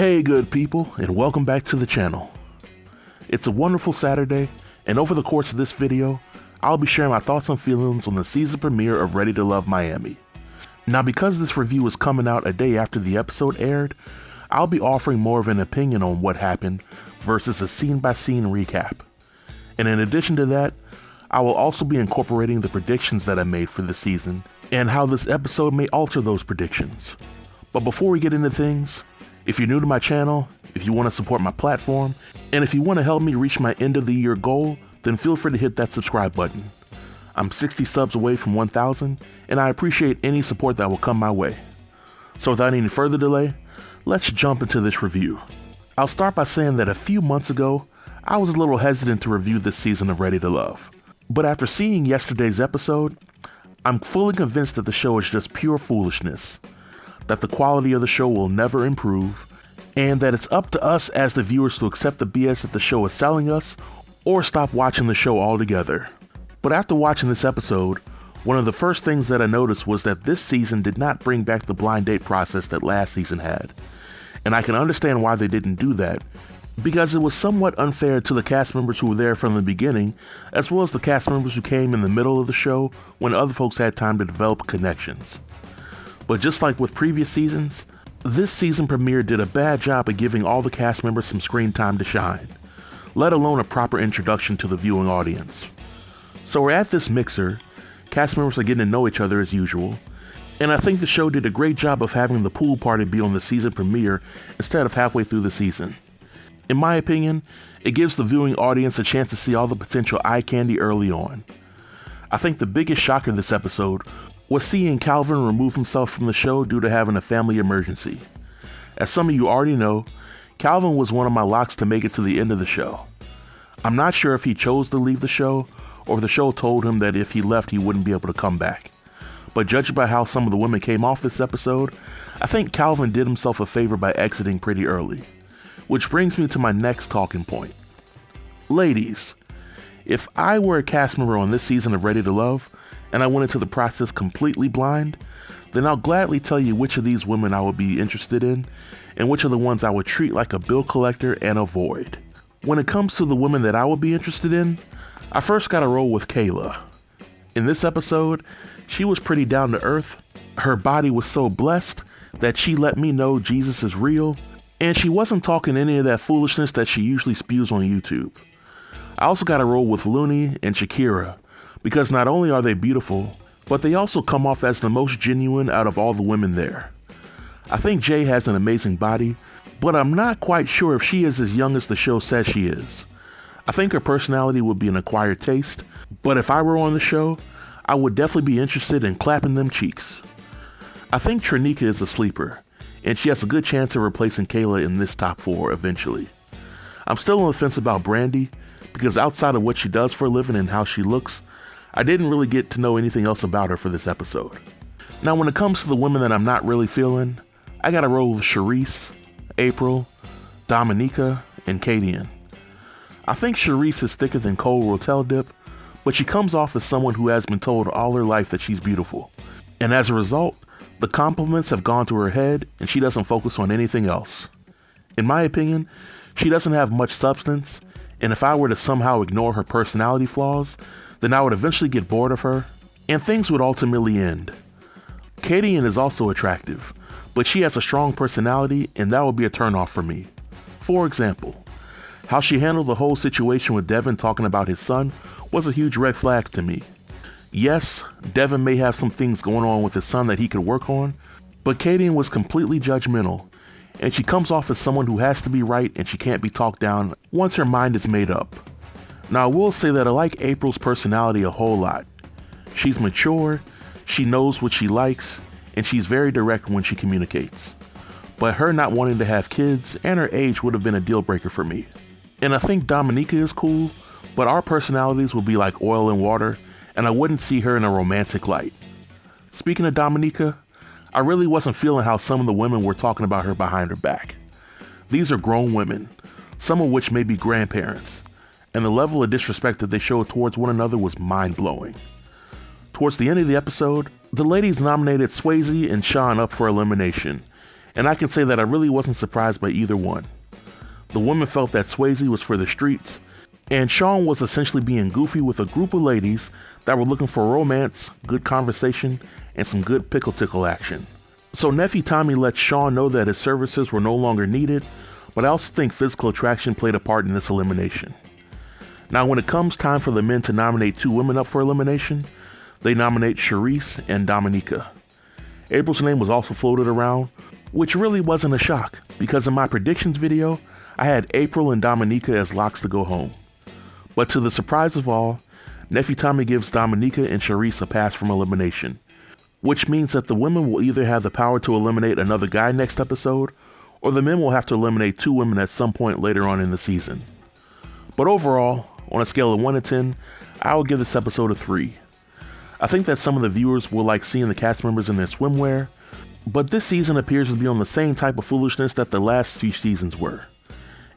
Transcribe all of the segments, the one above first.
Hey good people, and welcome back to the channel. It's a wonderful Saturday, and over the course of this video, I'll be sharing my thoughts and feelings on the season premiere of Ready to Love Miami. Now because this review is coming out a day after the episode aired, I'll be offering more of an opinion on what happened versus a scene-by-scene recap. And in addition to that, I will also be incorporating the predictions that I made for the season, and how this episode may alter those predictions. But before we get into things, if you're new to my channel, if you want to support my platform, and if you want to help me reach my end of the year goal, then feel free to hit that subscribe button. I'm 60 subs away from 1,000, and I appreciate any support that will come my way. So without any further delay, let's jump into this review. I'll start by saying that a few months ago, I was a little hesitant to review this season of Ready to Love. But after seeing yesterday's episode, I'm fully convinced that the show is just pure foolishness, that the quality of the show will never improve, and that it's up to us as the viewers to accept the BS that the show is selling us or stop watching the show altogether. But after watching this episode, one of the first things that I noticed was that this season did not bring back the blind date process that last season had. And I can understand why they didn't do that, because it was somewhat unfair to the cast members who were there from the beginning, as well as the cast members who came in the middle of the show when other folks had time to develop connections. But just like with previous seasons, this season premiere did a bad job of giving all the cast members some screen time to shine, let alone a proper introduction to the viewing audience. So we're at this mixer, cast members are getting to know each other as usual, and I think the show did a great job of having the pool party be on the season premiere instead of halfway through the season. In my opinion, it gives the viewing audience a chance to see all the potential eye candy early on. I think the biggest shocker this episode was seeing Calvin remove himself from the show due to having a family emergency. As some of you already know, Calvin was one of my locks to make it to the end of the show. I'm not sure if he chose to leave the show, or if the show told him that if he left he wouldn't be able to come back. But judging by how some of the women came off this episode, I think Calvin did himself a favor by exiting pretty early. Which brings me to my next talking point. Ladies, if I were a cast member on this season of Ready to Love, and I went into the process completely blind, then I'll gladly tell you which of these women I would be interested in, and which are the ones I would treat like a bill collector and avoid. When it comes to the women that I would be interested in, I first gotta roll with Kayla. In this episode, she was pretty down to earth, her body was so blessed that she let me know Jesus is real, and she wasn't talking any of that foolishness that she usually spews on YouTube. I also gotta roll with Looney and Shakira, because not only are they beautiful, but they also come off as the most genuine out of all the women there. I think Jay has an amazing body, but I'm not quite sure if she is as young as the show says she is. I think her personality would be an acquired taste, but if I were on the show, I would definitely be interested in clapping them cheeks. I think Trinika is a sleeper, and she has a good chance of replacing Kayla in this top 4 eventually. I'm still on the fence about Brandy, because outside of what she does for a living and how she looks, I didn't really get to know anything else about her for this episode. Now when it comes to the women that I'm not really feeling, I gotta roll with Charisse, April, Dominica, and Kadian. I think Charisse is thicker than Cole Rotel Dip, but she comes off as someone who has been told all her life that she's beautiful. And as a result, the compliments have gone to her head and she doesn't focus on anything else. In my opinion, she doesn't have much substance, and if I were to somehow ignore her personality flaws, then I would eventually get bored of her, and things would ultimately end. Kadian is also attractive, but she has a strong personality, and that would be a turnoff for me. For example, how she handled the whole situation with Devin talking about his son was a huge red flag to me. Yes, Devin may have some things going on with his son that he could work on, but Kadian was completely judgmental, and she comes off as someone who has to be right and she can't be talked down once her mind is made up. Now I will say that I like April's personality a whole lot. She's mature, she knows what she likes, and she's very direct when she communicates. But her not wanting to have kids and her age would have been a deal breaker for me. And I think Dominica is cool, but our personalities will be like oil and water, and I wouldn't see her in a romantic light. Speaking of Dominica, I really wasn't feeling how some of the women were talking about her behind her back. These are grown women, some of which may be grandparents, and the level of disrespect that they showed towards one another was mind-blowing. Towards the end of the episode, the ladies nominated Swayze and Sean up for elimination, and I can say that I really wasn't surprised by either one. The women felt that Swayze was for the streets, and Sean was essentially being goofy with a group of ladies that were looking for romance, good conversation, and some good pickle tickle action. So Nephi Tommy lets Sean know that his services were no longer needed, but I also think physical attraction played a part in this elimination. Now when it comes time for the men to nominate 2 women up for elimination, they nominate Charisse and Dominica. April's name was also floated around, which really wasn't a shock, because in my predictions video, I had April and Dominica as locks to go home. But to the surprise of all, Nephi Tommy gives Dominica and Charisse a pass from elimination, which means that the women will either have the power to eliminate another guy next episode, or the men will have to eliminate 2 women at some point later on in the season. But overall, on a scale of 1 to 10, I would give this episode a 3. I think that some of the viewers will like seeing the cast members in their swimwear, but this season appears to be on the same type of foolishness that the last few seasons were.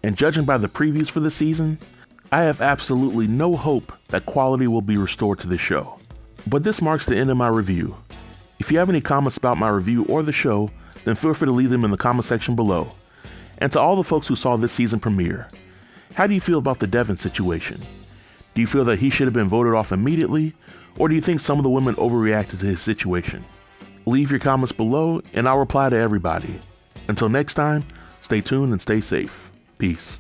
And judging by the previews for this season, I have absolutely no hope that quality will be restored to the show. But this marks the end of my review. If you have any comments about my review or the show, then feel free to leave them in the comment section below. And to all the folks who saw this season premiere, how do you feel about the Devin situation? Do you feel that he should have been voted off immediately, or do you think some of the women overreacted to his situation? Leave your comments below and I'll reply to everybody. Until next time, stay tuned and stay safe. Peace.